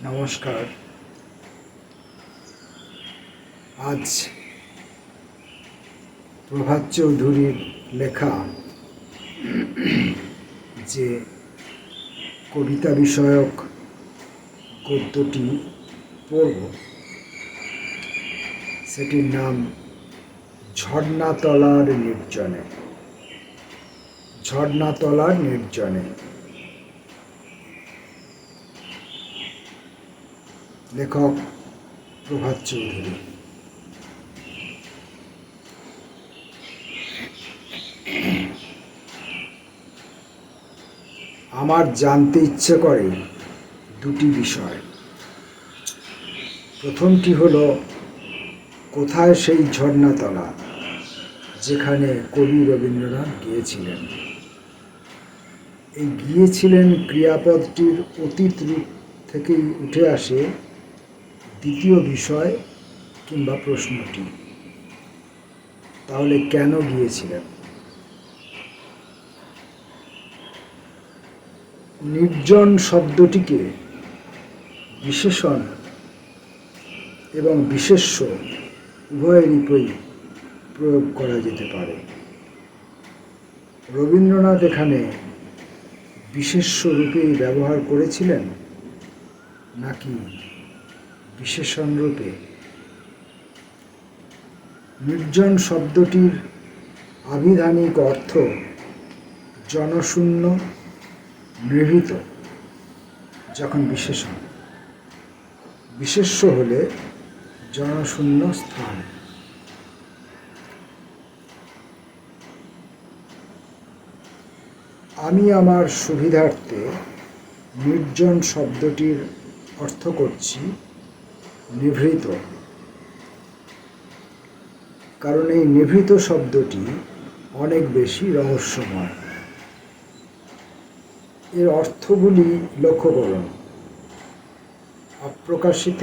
নমস্কার। আজ প্রভাত চৌধুরীর লেখা যে কবিতা বিষয়ক গদ্যটি পড়ব, সেটির নাম ঝর্ণাতলার নির্জনে। ঝর্ণাতলার নির্জনে। লেখক প্রভাত চৌধুরী। আমার জানতে ইচ্ছে করে দুটি বিষয়। প্রথমটি হলো, কোথায় সেই ঝর্ণাতলা যেখানে কবি রবীন্দ্রনাথ গিয়েছিলেন। এই গিয়েছিলেন ক্রিয়াপদটির অতীত রূপ থেকেই উঠে আসে দ্বিতীয় বিষয় কিংবা প্রশ্নটি। তাহলে কেন গিয়েছিলেন? নির্জন শব্দটিকে বিশেষণ এবং বিশেষ্য উভয়েরই প্রয়োগ করা যেতে পারে। রবীন্দ্রনাথ এখানে বিশেষ্য রূপেই ব্যবহার করেছিলেন নাকি বিশেষণ রূপে? নির্জন শব্দটির আভিধানিক অর্থ জনশূন্য, নিভৃত যখন বিশেষণ, বিশেষ্য হলে জনশূন্য স্থান। আমি আমার সুবিধার্থে নির্জন শব্দটির অর্থ করছি নিভৃত, কারণ এই নিভৃত শব্দটি অনেক বেশি রহস্যময়। এর অর্থগুলি লক্ষ্য করুন: অপ্রকাশিত,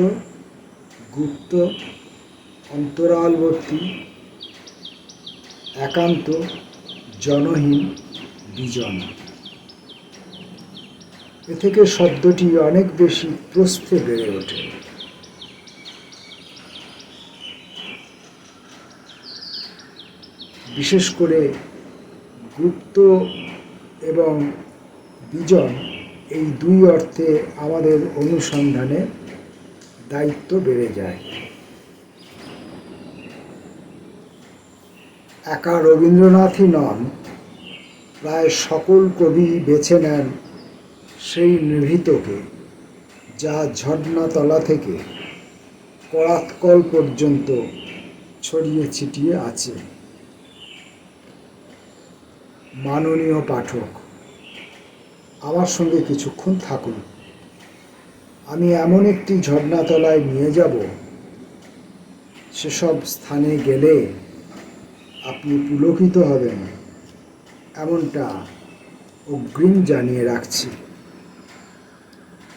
গুপ্ত, অন্তরালবর্তী, একান্ত, জনহীন, বিজন। এ থেকে শব্দটি অনেক বেশি প্রস্থে বেড়ে ওঠে। বিশেষ করে গুপ্ত এবং বিজন, এই দুই অর্থে আমাদের অনুসন্ধানে দায়িত্ব বেড়ে যায়। একা রবীন্দ্রনাথই নন, প্রায় সকল কবি বেছে নেন সেই নিভৃতকে, যা ঝর্ণাতলা থেকে করাতকল পর্যন্ত ছড়িয়ে ছিটিয়ে আছে। মাননীয় পাঠক, আমার সঙ্গে কিছুক্ষণ থাকুন। আমি এমন একটি ঝর্ণাতলায় নিয়ে যাব, সেসব স্থানে গেলে আপনি পুলকিত হবেন, এমনটা অগ্রিম জানিয়ে রাখছি।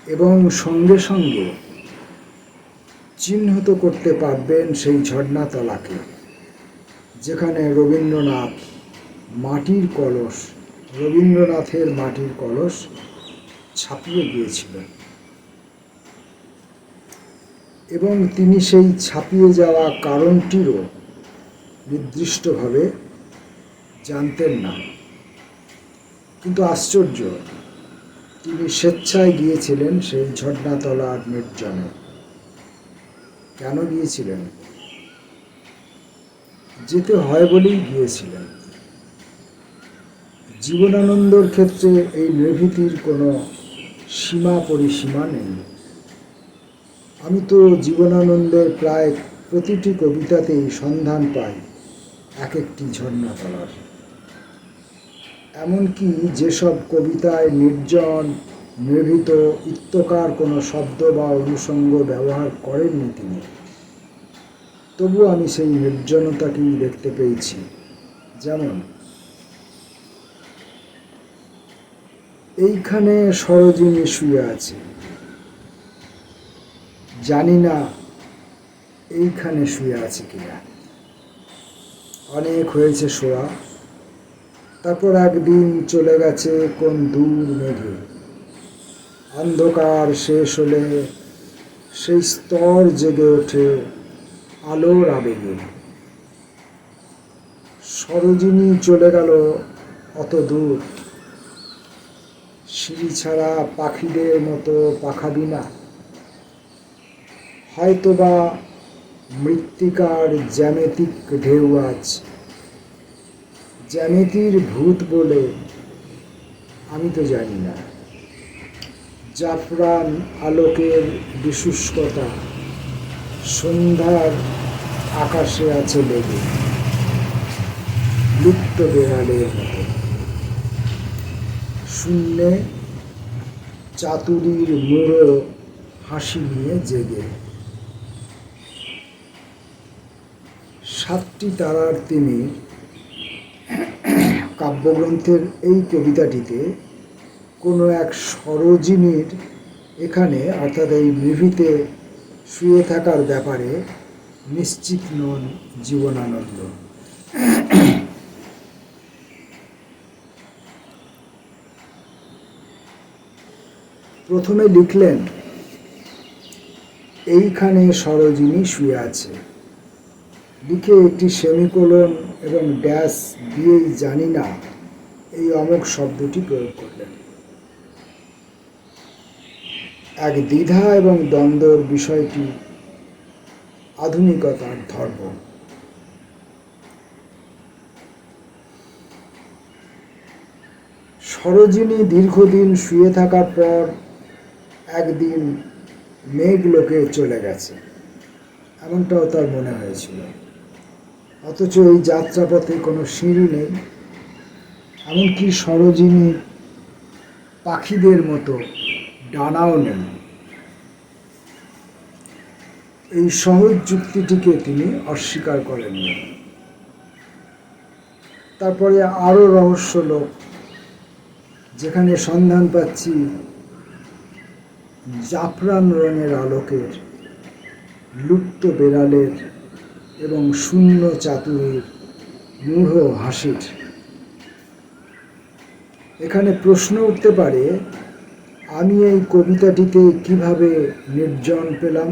এবং সঙ্গে সঙ্গে চিহ্নিত করতে পারবেন সেই ঝর্ণাতলাকে, যেখানে রবীন্দ্রনাথের মাটির কলস ছাপিয়ে গিয়েছিলেন, এবং তিনি সেই ছাপিয়ে যাওয়া কারণটিরও নির্দিষ্টভাবে জানতেন না। কিন্তু আশ্চর্য, তিনি স্বেচ্ছায় গিয়েছিলেন সেই ঝর্ণাতলার নির্জনে। কেন গিয়েছিলেন? যেতে হয় বলেই গিয়েছিলেন। জীবনানন্দর ক্ষেত্রে এই নিভৃতির কোনো সীমা পরিসীমা নেই। আমি তো জীবনানন্দের প্রায় প্রতিটি কবিতাতেই সন্ধান পাই এক একটি ঝর্ণাতলার। এমনকি যেসব কবিতায় নির্জন, নিভৃত ইত্যকার কোনো শব্দ বা অনুষঙ্গ ব্যবহার করেননি তিনি, তবু আমি সেই নির্জনতাকেই দেখতে পেয়েছি। যেমন, এইখানে সরোজিনী শুয়ে আছে, জানি না এইখানে শুয়ে আছে কিনা। অনেক হয়েছে শোয়া, তারপর একদিন চলে গেছে কোন দূর মেঘে। অন্ধকার শেষ হলে সেই স্তর জেগে ওঠে আলোর আবেগে। সরোজিনী চলে গেল অত দূর, সিঁড়ি ছাড়া পাখিদের মতো পাখা বিনা। হয়তোবা মৃত্তিকার জ্যামিতিক ঢেউ আজ, জ্যামিতির ভূত বলে আমি তো জানি না। জাফরান আলোকের বিশুষ্কতা সন্ধ্যার আকাশে আছে লেগে, লুপ্ত বেড়ালের মতো। শূন্যে চাতুরীর মুড়ো হাসি নিয়ে জেগে। সাতটি তারার তিমির কাব্যগ্রন্থের এই কবিতাটিতে কোনো এক সরোজিনীর এখানে অর্থাৎ এই নিভৃতে শুয়ে থাকার ব্যাপারে নিশ্চিত নন জীবনানন্দ। প্রথমে লিখলেন, এইখানে সরোজিনী শুয়ে আছে, লিখে একটি সেমিকোলন এবং ড্যাশ দিয়েই জানি না এই অমোঘ শব্দটি প্রয়োগ করলেন। এক দ্বিধা এবং দ্বন্দ্বর বিষয়টি আধুনিকতার ধর্ম। সরোজিনী দীর্ঘদিন শুয়ে থাকার পর একদিন মেঘলোকে চলে গেছে, এমনটাও তার মনে হয়েছিল। অথচ এই যাত্রাপথে কোনো সিঁড়ি নেই, এমনকি সরোজিনীর পাখিদের মতো ডানাও নেই। এই সহজ যুক্তিটিকে তিনি অস্বীকার করেননি। তারপরে আরও রহস্যলোক, যেখানে সন্ধান পাচ্ছি জাফরান রঙের আলোকের, লুপ্ত বেড়ালের এবং শূন্য চাতুরীর মূঢ় হাসির। এখানে প্রশ্ন উঠতে পারে, আমি এই কবিতাটিতে কিভাবে নির্জন পেলাম?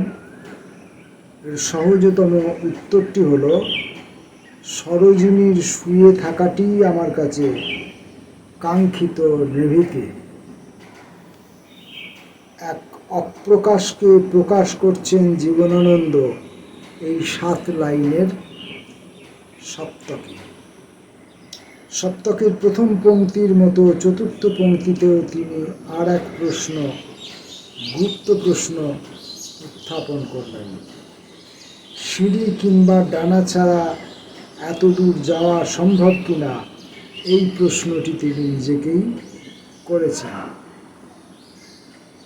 এর সহজতম উত্তরটি হলো, সরোজিনীর শুয়ে থাকাটিই আমার কাছে কাঙ্ক্ষিত নিভৃতে। এক অপ্রকাশকে প্রকাশ করছেন জীবনানন্দ এই 7 লাইনের সপ্তকে। সপ্তকের প্রথম পংক্তির মতো চতুর্থ পংক্তিতেও তিনি আর এক প্রশ্ন, গুপ্ত প্রশ্ন উত্থাপন করলেন। সিঁড়ি কিংবা ডানা ছাড়া এত দূর যাওয়া সম্ভব কিনা, এই প্রশ্নটি তিনি নিজেকেই করেছেন।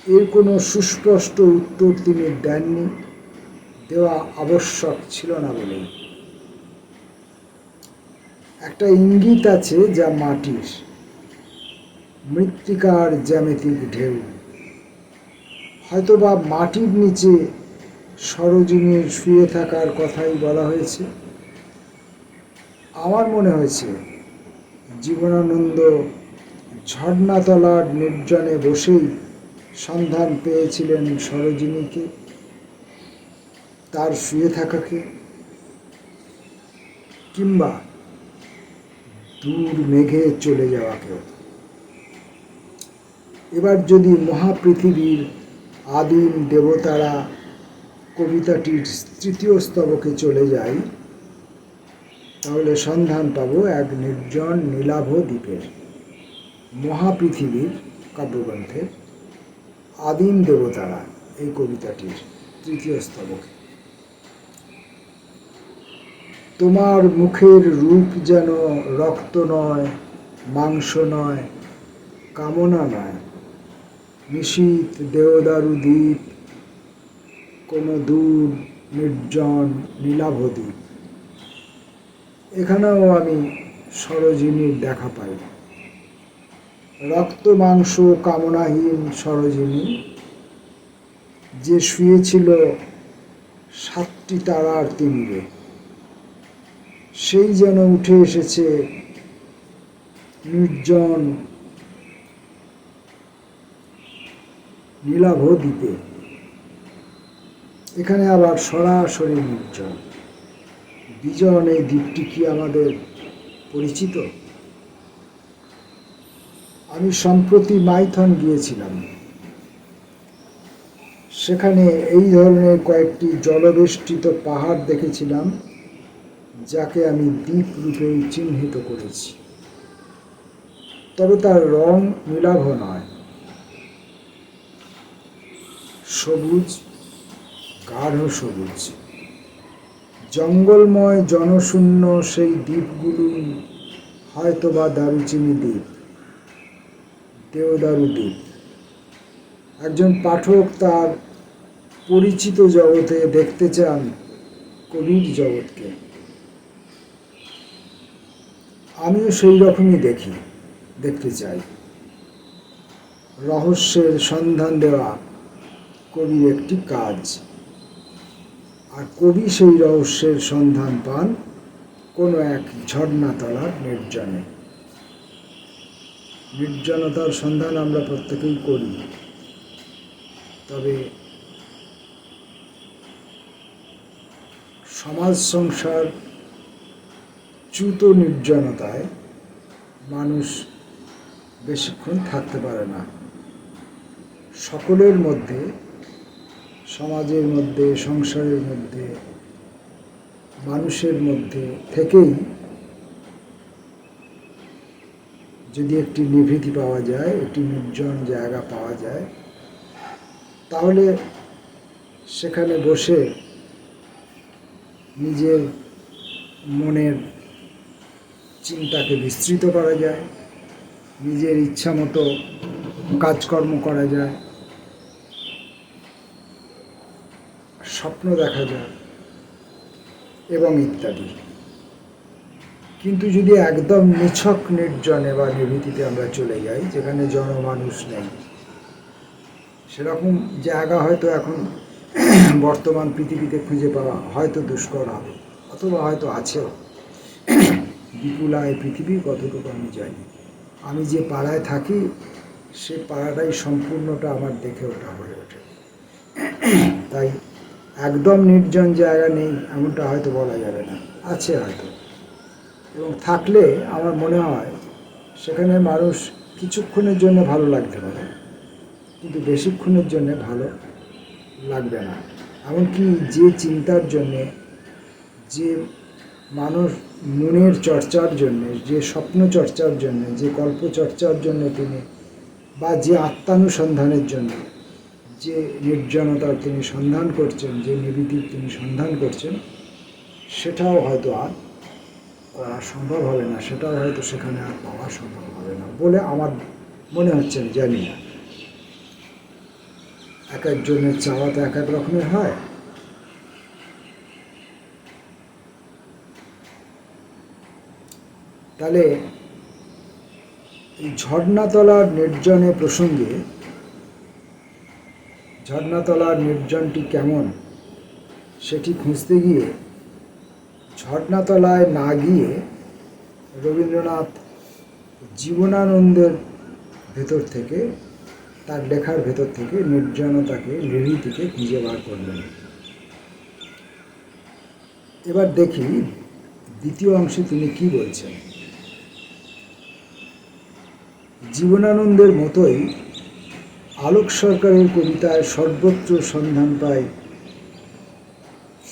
এর কোনো সুস্পষ্ট উত্তর তিনি দেননি, দেওয়া আবশ্যক ছিল না বলেই। একটা ইঙ্গিত আছে যা মাটির, মৃত্তিকার জ্যামিতিক ঢেউ। হয়তোবা মাটির নিচে সরোজিনীর শুয়ে থাকার কথাই বলা হয়েছে। আমার মনে হয়েছে জীবনানন্দ ঝর্ণাতলার নির্জনে বসেই সন্ধান পেয়েছিলেন সরোজিনীকে, তার শুয়ে থাকাকে, কিংবা দূর মেঘে চলে যাওয়াকেও। এবার যদি মহাপৃথিবীর আদিম দেবতারা কবিতাটির তৃতীয় স্তবকে চলে যাই, তাহলে সন্ধান পাব এক নির্জন নীলাভ দ্বীপের। মহাপৃথিবীর কাব্যগ্রন্থের আদিম দেবতারা এই কবিতাটির তৃতীয় স্তবকে। তোমার মুখের রূপ যেন রক্ত নয়, মাংস নয়, কামনা নয়, নিশীথ দেওদারু দ্বীপ, কোনো দূর নির্জন নীলাভ দ্বীপ। এখানেও আমি সরোজিনীর দেখা পাই। রক্ত মাংস কামনাহীন সরোজিনী, যে শুয়েছিল 7টি তারার তিমিরে, সেই যেন উঠে এসেছে নির্জন নীলাভ দ্বীপে। এখানে আবার সরাসরি নির্জন। বিজন এই দ্বীপটি কি আমাদের পরিচিত? আমি সম্প্রতি মাইথন গিয়েছিলাম। সেখানে এই ধরনের কয়েকটি জলবেষ্টিত পাহাড় দেখেছিলাম, যাকে আমি দ্বীপ রূপেই চিহ্নিত করেছি। তবে তার রং নীলাভ নয়, সবুজ, গাঢ় সবুজ। জঙ্গলময় জনশূন্য সেই দ্বীপগুলো হয়তোবা দারুচিনি দ্বীপ, দেওদারু দ্বীপ। একজন পাঠক তার পরিচিত জগতে দেখতে চান কবির জগৎকে। আমিও সেই রকমই দেখতে চাই। রহস্যের সন্ধান দেওয়া কবির একটি কাজ, আর কবি সেই রহস্যের সন্ধান পান কোনো এক ঝর্ণাতলার নির্জনে। নির্জনতার সন্ধান আমরা প্রত্যেকেই করি, তবে সমাজ সংসার চ্যুত নির্জনতায় মানুষ বেশিক্ষণ থাকতে পারে না। সকলের মধ্যে, সমাজের মধ্যে, সংসারের মধ্যে, মানুষের মধ্যে থেকেই যদি একটি নিভৃতি পাওয়া যায়, একটি নির্জন জায়গা পাওয়া যায়, তাহলে সেখানে বসে নিজের মনের চিন্তাকে বিস্তৃত করা যায়, নিজের ইচ্ছা মতো কাজকর্ম করা যায়, স্বপ্ন দেখা যায় এবং ইত্যাদি। কিন্তু যদি একদম নিছক নির্জনে বা নিভৃতিতে আমরা চলে যাই, যেখানে জনমানুষ নেই, সেরকম জায়গা হয়তো এখন বর্তমান পৃথিবীতে খুঁজে পাওয়া হয়তো দুষ্কর হবে, অথবা হয়তো আছেও। বিপুলায় পৃথিবী কতটুকু আমি জানি। আমি যে পাড়ায় থাকি, সে পাড়াটাই সম্পূর্ণটা আমার দেখে ওঠা হয়ে ওঠে। তাই একদম নির্জন জায়গা নেই এমনটা হয়তো বলা যাবে না, আছে হয়তো। এবং থাকলে আমার মনে হয় সেখানে মানুষ কিছুক্ষণের জন্য ভালো লাগতে পারে, কিন্তু বেশিক্ষণের জন্য ভালো লাগবে না। এমনকি যে চিন্তার জন্যে, যে মানুষ মনের চর্চার জন্যে, যে স্বপ্ন চর্চার জন্যে, যে গল্প চর্চার জন্য তিনি, বা যে আত্মানুসন্ধানের জন্য যে নির্জনতার তিনি সন্ধান করছেন, যে নিভৃতির তিনি সন্ধান করছেন, সেটাও হয়তো আর করা সম্ভব হবে না, সেটাও হয়তো সেখানে আর পাওয়া সম্ভব হবে না বলে আমার মনে হচ্ছে। জানি না, এক একজনের চাওয়া তো এক এক রকমের হয়। তাহলে এই ঝর্ণাতলার নির্জনে প্রসঙ্গে, ঝর্ণাতলার নির্জনটি কেমন সেটি খুঁজতে গিয়ে, ঝর্ণাতলায় না গিয়ে রবীন্দ্রনাথ জীবনানন্দের ভেতর থেকে, তার লেখার ভেতর থেকে নির্জনতাকে, নিভৃতিকে খুঁজে বার করলেন। এবার দেখি দ্বিতীয় অংশে তিনি কি বলছেন। জীবনানন্দের মতোই আলোক সরকারের কবিতায় সর্বত্র সন্ধান পায়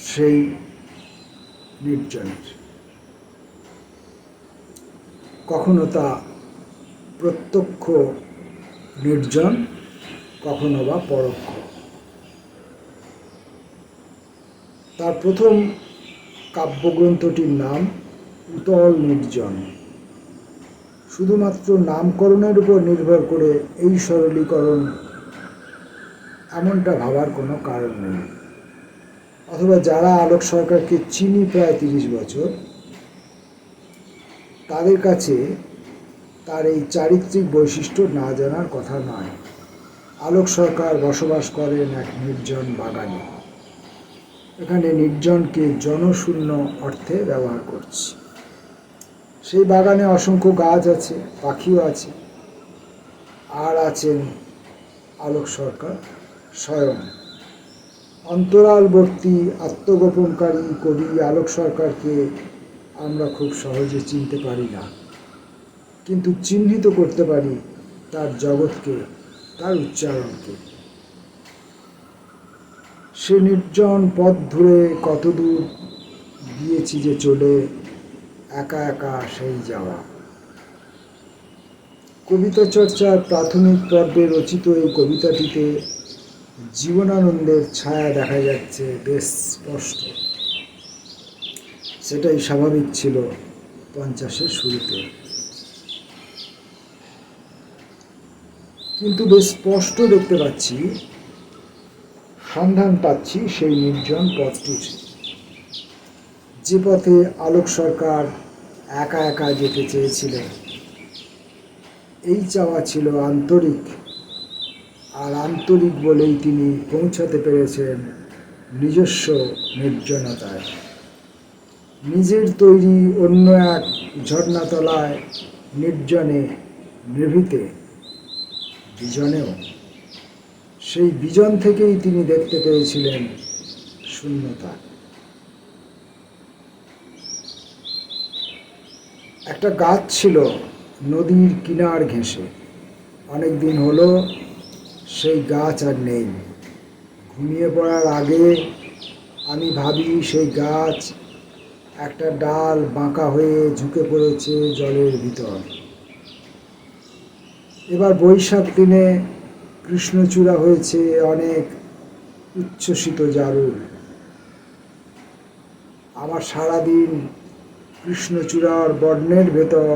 সেই নির্জনের। কখনো তা প্রত্যক্ষ নির্জন, কখনো বা পরোক্ষ। তার প্রথম কাব্যগ্রন্থটির নাম উতল নির্জন। শুধুমাত্র নামকরণের উপর নির্ভর করে এই সরলীকরণ এমনটা ভাবার কোনো কারণ নেই। অথবা যারা আলোক সরকারকে চিনি প্রায় 30 বছর, তাদের কাছে তার এই চারিত্রিক বৈশিষ্ট্য না জানার কথা নয়। আলোক সরকার বসবাস করেন এক নির্জন বাগানে। এখানে নির্জনকে জনশূন্য অর্থে ব্যবহার করছি। সেই বাগানে অসংখ্য গাছ আছে, পাখিও আছে, আর আছেন আলোক সরকার স্বয়ং। অন্তরালবর্তী আত্মগোপনকারী কবি আলোক সরকারকে আমরা খুব সহজে চিনতে পারি না, কিন্তু চিহ্নিত করতে পারি তার জগৎকে, তার উচ্চারণকে। সে নির্জন পথ ধরে কতদূর গিয়েছি যে চলে, একা একা সেই যাওয়া। কবিতা চর্চার প্রাথমিক পর্বে রচিত এই কবিতাটিতে জীবনানন্দের ছায়া দেখা যাচ্ছে বেশ স্পষ্ট। সেটাই স্বাভাবিক ছিল 50-এর শুরুতে, কিন্তু বেশ স্পষ্ট দেখতে পাচ্ছি, সন্ধান পাচ্ছি সেই নির্জন পথটির, যে পথে আলোক সরকার একা একা যেতে চেয়েছিলেন। এই চাওয়া ছিল আন্তরিক, আর আন্তরিক বলেই তিনি পৌঁছাতে পেরেছেন নিজস্ব নির্জনতায়, নিজের তৈরি অন্য এক ঝর্ণাতলায়, নির্জনে, নিভৃতে, বিজনেও। সেই বিজন থেকেই তিনি দেখতে পেয়েছিলেন শূন্যতা। একটা গাছ ছিল নদীর কিনার ঘেঁষে, অনেক দিন হলো সেই গাছ আর নেই। ঘুমিয়ে পড়ার আগে আমি ভাবি সেই গাছ একটা ডাল বাঁকা হয়ে ঝুঁকে পড়েছে জলের ভিতর। এবার বৈশাখ দিনে কৃষ্ণচূড়া হয়েছে অনেক উচ্ছ্বসিত জারুল। আমার সারাদিন কৃষ্ণচূড়ার বর্ণের ভেতর,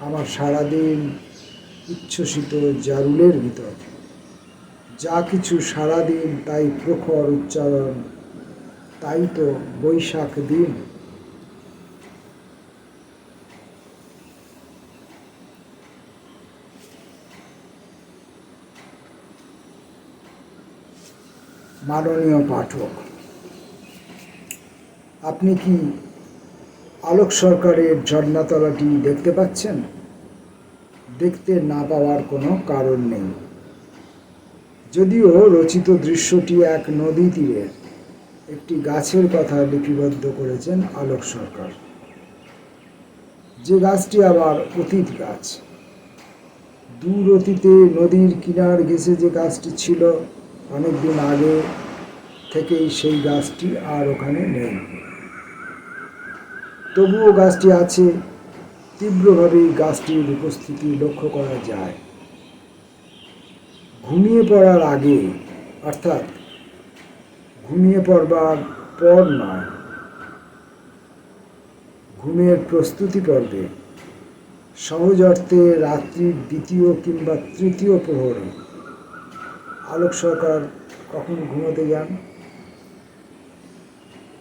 আমার সারাদিন উচ্ছ্বসিত জারুলের ভিতর। যা কিছু সারাদিন তাই প্রখর উচ্চারণ, তাই তো বৈশাখ দিন। মাননীয় পাঠক, আপনি কি আলোক সরকারের ঝর্ণাতলাটি দেখতে পাচ্ছেন? দেখতে না পাওয়ার কোনো কারণ নেই, যদিও রচিত দৃশ্যটি এক নদী তীরের একটি গাছের কথা লিপিবদ্ধ করেছেন আলোক সরকার, যে গাছটি আবার অতীত গাছ। দূর অতীতে নদীর কিনার ঘেঁষে যে গাছটি ছিল, অনেকদিন আগে থেকেই সেই গাছটি আর ওখানে নেই। তবুও গাছটি আছে, তীব্রভাবেই গাছটির উপস্থিতি লক্ষ্য করা যায়। ঘুমিয়ে পড়ার আগে, অর্থাৎ ঘুমিয়ে পড়বার পর নয়, ঘুমের প্রস্তুতি পর্বে, সহজ অর্থে রাত্রির দ্বিতীয় কিংবা তৃতীয় প্রহরে আলোক সরকার কখন ঘুমোতে যান,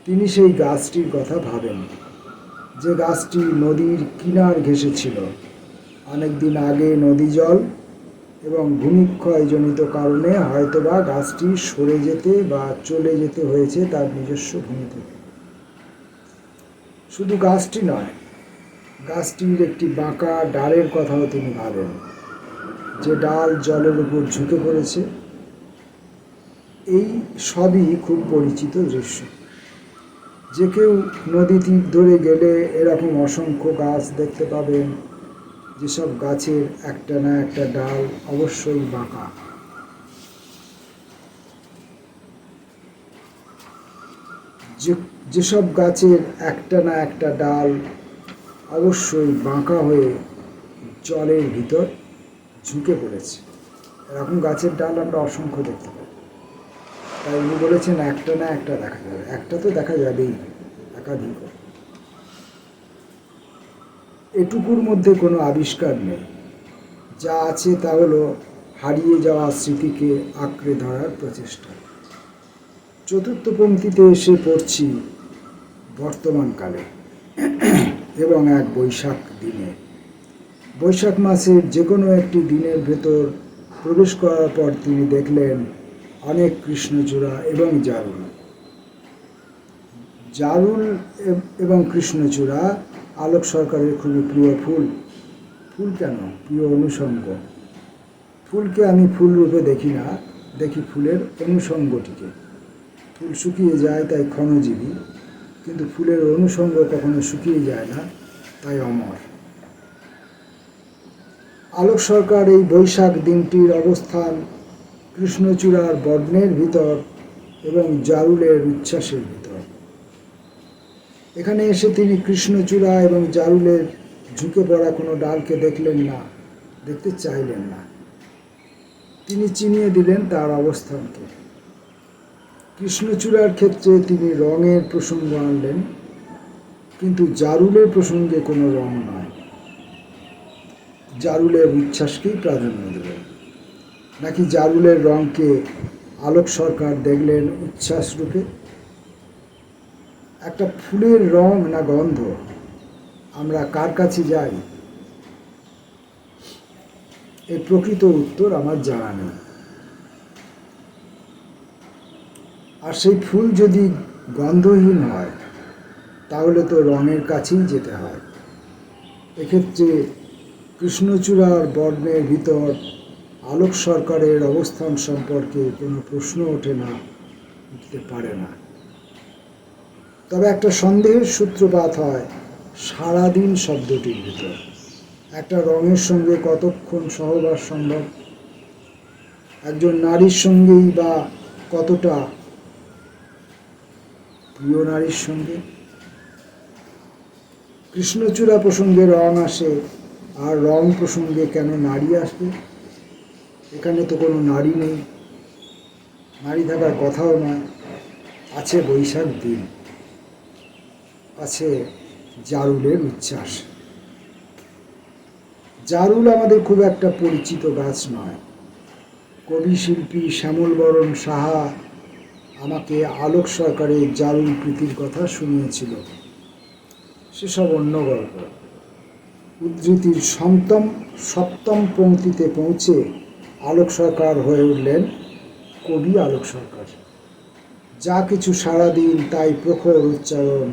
তিনি সেই গাছটির কথা ভাবেন, যে গাছটি নদীর কিনার ঘেঁষে ছিল। অনেকদিন আগে নদী জল এবং ভূমিক্ষয়জনিত কারণে হয়তোবা গাছটি সরে যেতে বা চলে যেতে হয়েছে তার নিজস্ব ভূমি থেকে। শুধু গাছটি নয়, গাছটির একটি বাঁকা ডালের কথাও তিনি ভাবেন, যে ডাল জলের উপর ঝুঁকে পড়েছে। এই সবই খুব পরিচিত দৃশ্য। যে কেউ নদী তীর ধরে গেলে এরকম অসংখ্য গাছ দেখতে পাবেন, যেসব গাছের একটা না একটা ডাল অবশ্যই বাঁকা। যেসব গাছের একটা না একটা ডাল অবশ্যই বাঁকা হয়ে জলের ভিতর ঝুঁকে পড়েছে, এরকম গাছের ডাল আমরা অসংখ্য দেখতে পাই। তাই উনি বলেছেন একটা না একটা দেখা যাবে, একটা তো দেখা যাবেই, একাধিক। এটুকুর মধ্যে কোনো আবিষ্কার নেই। যা আছে তা হলো হারিয়ে যাওয়া স্মৃতিকে আঁকড়ে ধরার প্রচেষ্টা। চতুর্থ পংক্তিতে এসে পড়ছি বর্তমানকালে এবং এক বৈশাখ দিনে। বৈশাখ মাসের যে কোনো একটি দিনের ভেতর প্রবেশ করার পর তিনি দেখলেন অনেক কৃষ্ণচূড়া এবং জারুল। জারুল এবং কৃষ্ণচূড়া আলোক সরকারের খুবই প্রিয় ফুল। ফুল কেন, প্রিয় অনুষঙ্গ। ফুলকে আমি ফুল রূপে দেখি না, দেখি ফুলের অনুষঙ্গটিকে। ফুল শুকিয়ে যায় তাই ক্ষণজীবী, কিন্তু ফুলের অনুষঙ্গ কখনো শুকিয়ে যায় না, তাই অমর। আলোক সরকার এই বৈশাখ দিনটির অবস্থান কৃষ্ণচূড়ার বর্ণের ভিতর এবং জারুলের উচ্ছ্বাসের ভিতর। এখানে এসে তিনি কৃষ্ণচূড়া এবং জারুলের ঝুঁকে পড়া কোনো ডালকে দেখলেন না, দেখতে চাইলেন না। তিনি চিনিয়ে দিলেন তার অবস্থানকে। কৃষ্ণচূড়ার ক্ষেত্রে তিনি রঙের প্রসঙ্গ আনলেন, কিন্তু জারুলের প্রসঙ্গে কোনো রং নয়। জারুলের উচ্ছ্বাসকেই প্রাধান্য দেবেন, নাকি জারুলের রঙকে আলোক সরকার দেখলেন উচ্ছ্বাস রূপে? একটা ফুলের রং না গন্ধ, আমরা কার কাছে যাই? এর প্রকৃত উত্তর আমার জানা নেই। আর সেই ফুল যদি গন্ধহীন হয় তাহলে তো রঙের কাছেই যেতে হয়। এক্ষেত্রে কৃষ্ণচূড়ার বর্ণের ভিতর আলোক সরকারের অবস্থান সম্পর্কে কোনো প্রশ্ন ওঠে না, উঠতে পারে না। তবে একটা সন্দেহের সূত্রপাত হয় সারাদিন শব্দটির ভিতর। একটা রঙের সঙ্গে কতক্ষণ সহবাস সম্ভব? একজন নারীর সঙ্গেই বা কতটা প্রিয় নারীর সঙ্গে? কৃষ্ণচূড়া প্রসঙ্গে রং আসে, আর রং প্রসঙ্গে কেন নারী আসবে? এখানে তো কোনো নারী নেই, নারী থাকার কথাও নয়। আছে বৈশাখ দিন, আছে জারুলের উচ্ছ্বাস। জারুল আমাদের খুব একটা পরিচিত গাছ নয়। কবি শিল্পী শ্যামলবরণ সাহা আমাকে আলোক সরকারের জারুল প্রীতির কথা শুনিয়েছিল। সেসব অন্য গল্প। উদ্ধৃতির সপ্তম পংক্তিতে পৌঁছে আলোক সরকার হয়ে উঠলেন কবি আলোক সরকার। যা কিছু সারাদিন তাই প্রখর উচ্চারণ,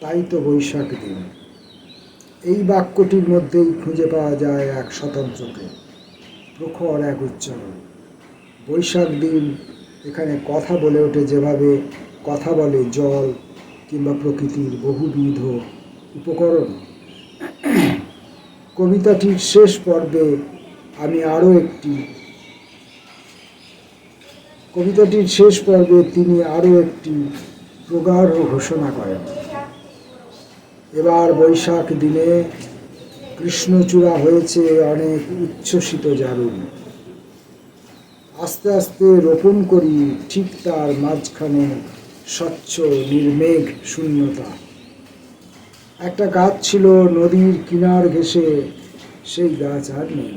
তাই তো বৈশাখ দিন। এই বাক্যটির মধ্যেই খুঁজে পাওয়া যায় এক স্বতন্ত্রকে, প্রখর এক উচ্চারণ। বৈশাখ দিন এখানে কথা বলে ওঠে যেভাবে কথা বলে জল কিংবা প্রকৃতির বহুবিধ উপকরণ। কবিতাটির শেষ পর্বে তিনি আরও একটি প্রগাঢ় ঘোষণা করেন। এবার বৈশাখ দিনে কৃষ্ণচূড়া হয়েছে অনেক উচ্ছ্বসিত জারুল। আস্তে আস্তে রোপণ করি ঠিক তার মাঝখানে স্বচ্ছ নির্মেঘ শূন্যতা। একটা গাছ ছিল নদীর কিনার ঘেঁষে, সেই গাছ আর নেই।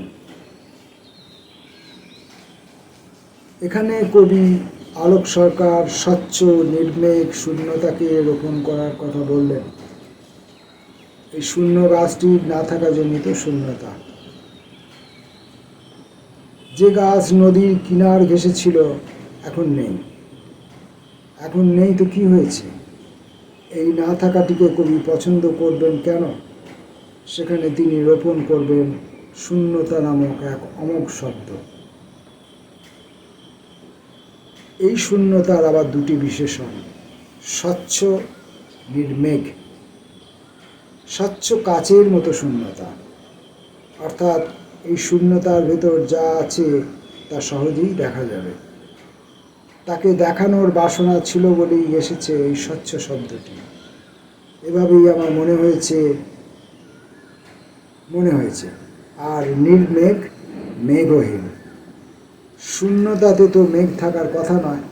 এখানে কবি আলোক সরকার স্বচ্ছ নির্মেঘ শূন্যতাকে রোপণ করার কথা বললেন। এই শূন্য গাছটির না থাকা জনিত শূন্যতা। যে গাছ নদীর কিনার ঘেঁষেছিল এখন নেই। এখন নেই তো কি হয়েছে? এই না থাকাটিকে কবি পছন্দ করবেন কেন? সেখানে তিনি রোপণ করবেন শূন্যতা নামক এক অমোঘ শব্দ। এই শূন্যতার আবার দুটি বিশেষণ, স্বচ্ছ, নির্মেঘ। স্বচ্ছ কাচের মতো শূন্যতা, অর্থাৎ এই শূন্যতার ভেতর যা আছে তা সহজেই দেখা যাবে। তাকে দেখানোর বাসনা ছিল বলেই এসেছে এই স্বচ্ছ শব্দটি। এভাবেই আমার মনে হয়েছে। আর নির্মেঘ, মেঘহীন। শূন্যতাতে তো মেঘ থাকার কথা নয়।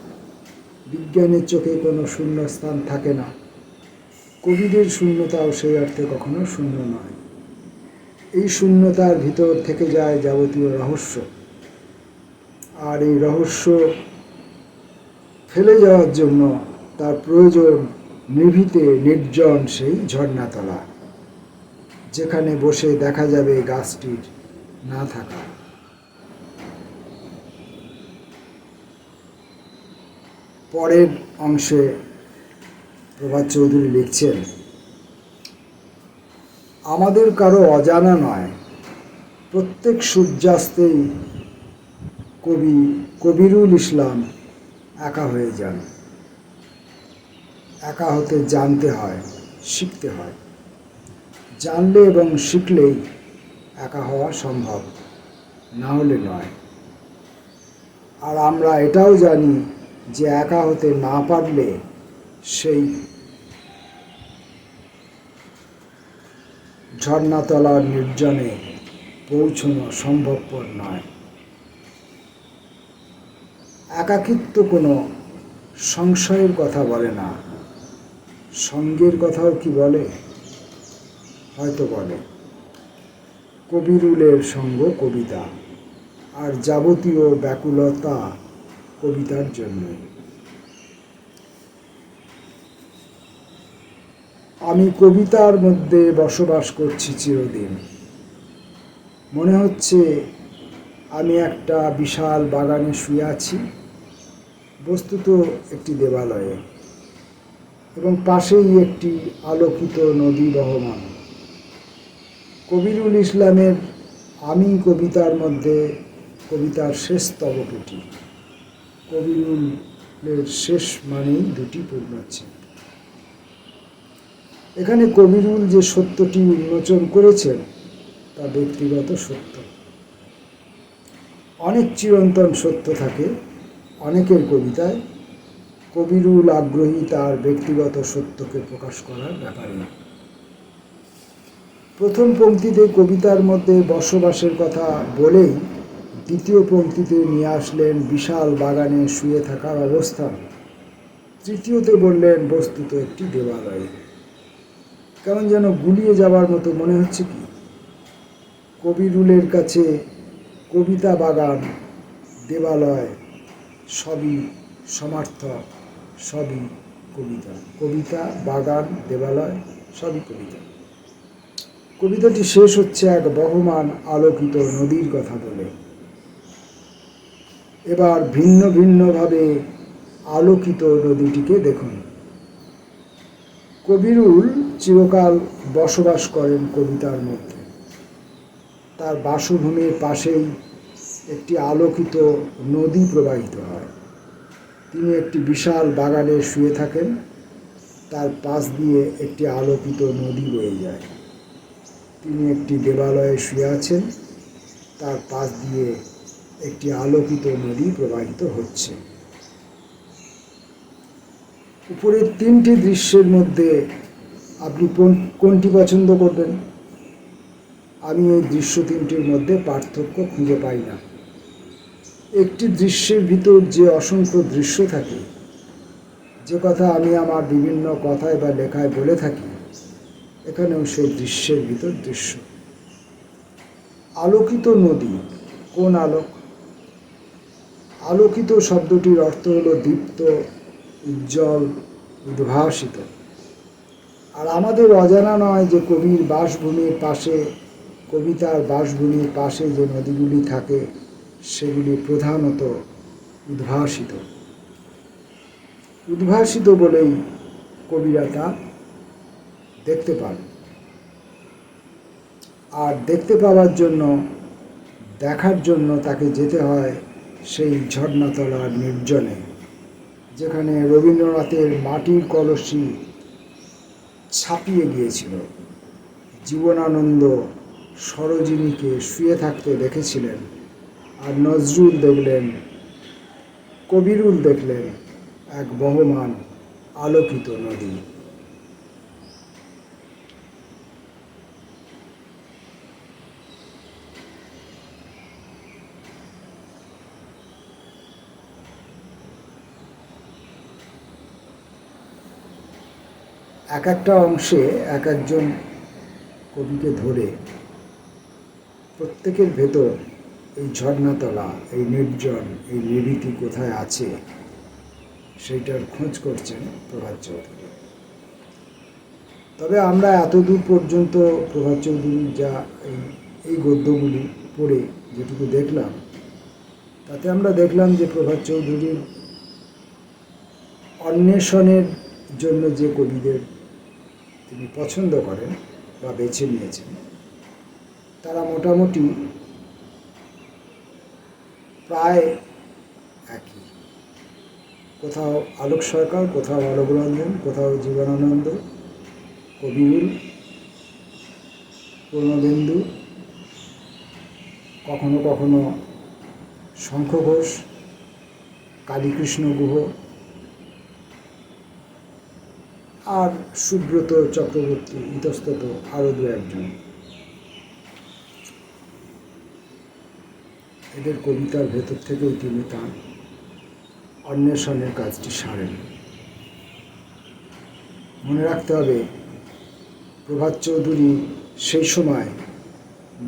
বিজ্ঞানের চোখে কোনো শূন্য স্থান থাকে না। কবিদের শূন্যতাও সেই অর্থে কখনো শূন্য নয়। এই শূন্যতার ভিতর থেকে যায় যাবতীয় রহস্য। আর এই রহস্য ফেলে যাওয়ার জন্য তার প্রয়োজন নিভৃতে নির্জন সেই ঝর্ণাতলা, যেখানে বসে দেখা যাবে গাছটির না থাকা। পরের অংশে প্রভাত চৌধুরী লিখছেন, আমাদের কারো অজানা নয়, প্রত্যেক সূর্যাস্তেই কবিরুল ইসলাম একা হয়ে যান। একা হতে জানতে হয়, শিখতে হয়। জানলে এবং শিখলেই একা হওয়া সম্ভব, না হলে নয়। আর আমরা এটাও জানি যে একা হতে না পারলে সেই ঝর্ণাতলার নির্জনে পৌঁছানো সম্ভবপর নয়। একাকিত্ব কোনো সংশয়ের কথা বলে না, সঙ্গের কথাও কি বলে? হয়তো বলে। কবিরুলের সঙ্গ কবিতা, আর যাবতীয় ব্যাকুলতা কবিতার জন্যই। আমি কবিতার মধ্যে বসবাস করছি চিরদিন। মনে হচ্ছে আমি একটা বিশাল বাগানে শুয়ে আছি, বস্তুত একটি দেবালয়ে, এবং পাশেই একটি আলোকিত নদী বহমান। কবিরুল ইসলামের আমি কবিতার মধ্যে কবিতার শেষ স্তবকটি। কবিরুলের শেষ মানেই দুটি পূর্ণচ্ছেদ। এখানে কবিরুল যে সত্যটি উন্মোচন করেছেন তা ব্যক্তিগত সত্য। অনেক চিরন্তন সত্য থাকে অনেকের কবিতায়। কবিরুল আগ্রহী তার ব্যক্তিগত সত্যকে প্রকাশ করার ব্যাপারে। প্রথম পংক্তিতে কবিতার মধ্যে বসবাসের কথা বলেই দ্বিতীয় পংক্তিতে নিয়ে আসলেন বিশাল বাগানে শুয়ে থাকার অবস্থান। তৃতীয়তে বললেন বস্তুত একটি দেবালয়। কেমন যেন গুলিয়ে যাবার মতো মনে হচ্ছে কি? কবিরুলের কাছে কবিতা, বাগান, দেবালয় সবই সমার্থক, সবই কবিতা। কবিতা, বাগান, দেবালয় সবই কবিতা। কবিতাটি শেষ হচ্ছে এক বহমান আলোকিত নদীর কথা বলে। এবার ভিন্ন ভিন্নভাবে আলোকিত নদীটিকে দেখুন। কবিরুল চিরকাল বসবাস করেন কবিতার মধ্যে। তার বাসভূমির পাশেই একটি আলোকিত নদী প্রবাহিত হয়। তিনি একটি বিশাল বাগানে শুয়ে থাকেন, তার পাশ দিয়ে একটি আলোকিত নদী বয়ে যায়। তিনি একটি দেবালয়ে শুয়ে আছেন, তার পাশ দিয়ে একটি আলোকিত নদী প্রবাহিত হচ্ছে। উপরের তিনটি দৃশ্যের মধ্যে আপনি কোনটি পছন্দ করবেন? আমি এই দৃশ্য তিনটির মধ্যে পার্থক্য খুঁজে পাই না। একটি দৃশ্যের ভিতর যে অসংখ্য দৃশ্য থাকে, যে কথা আমি আমার বিভিন্ন কথায় বা লেখায় বলে থাকি, এখানেও সেই দৃশ্যের ভিতর দৃশ্য। আলোকিত নদী, কোন আলোক? আলোকিত শব্দটির অর্থ হলো দীপ্ত, উজ্জ্বল, উদ্ভাসিত। আর আমাদের অজানা নয় যে কবির বাসভূমির পাশে, কবিতার বাসভূমির পাশে যে নদীগুলি থাকে সেগুলি প্রধানত উদ্ভাসিত। উদ্ভাসিত বলেই কবিরা তা দেখতে পান। আর দেখতে পাওয়ার জন্য, দেখার জন্য তাকে যেতে হয় সেই ঝর্ণাতলার নির্জনে, যেখানে রবীন্দ্রনাথের মাটির কলসি ছাপিয়ে গিয়েছিল। জীবনানন্দ সরোজিনীকে শুয়ে থাকতে দেখেছিলেন, আর নজরুল দেখলেন, কবিরুল দেখলেন এক বহমান আলোকিত নদী। এক একটা অংশে এক একজন কবিকে ধরে প্রত্যেকের ভেতর এই ঝর্ণাতলা, এই নির্জন, এই নিভৃতি কোথায় আছে সেইটার খোঁজ করছেন প্রভাত চৌধুরী। তবে আমরা এতদূর পর্যন্ত প্রভাত চৌধুরীর যা এই গদ্যগুলি পড়ে যেটুকু দেখলাম, তাতে আমরা দেখলাম যে প্রভাত চৌধুরীর অন্বেষণের জন্য যে কবিদের তিনি পছন্দ করেন বা বেছে নিয়েছেন, তারা মোটামুটি প্রায় একই। কোথাও আলোক সরকার, কোথাও অলোক রঞ্জন, কোথাও জীবনানন্দ, কবিউল, পূর্ণবেন্দু, কখনো কখনো শঙ্খ ঘোষ, কালীকৃষ্ণ গুহ, আর সুব্রত চক্রবর্তী, ইতস্তত আরও দু একজন। এদের কবিতার ভেতর থেকেই তিনি তাঁর অন্বেষণের কাজটি সারেন। মনে রাখতে হবে, প্রভাত চৌধুরী সেই সময়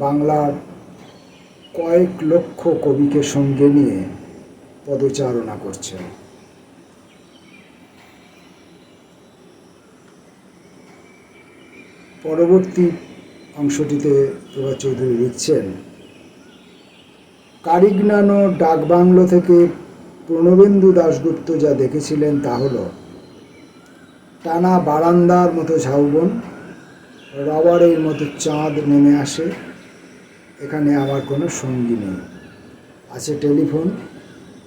বাংলার কয়েক লক্ষ কবিকে সঙ্গে নিয়ে পদচারণা করছেন। পরবর্তী অংশটিতে প্রভাত চৌধুরী লিখছেন, কারিগনানো ডাকবাংলো থেকে প্রণবেন্দু দাশগুপ্ত যা দেখেছিলেন তা হল টানা বারান্দার মতো ঝাউবন, রবারের মতো চাঁদ নেমে আসে। এখানে আমার কোনো সঙ্গী নেই, আছে টেলিফোন,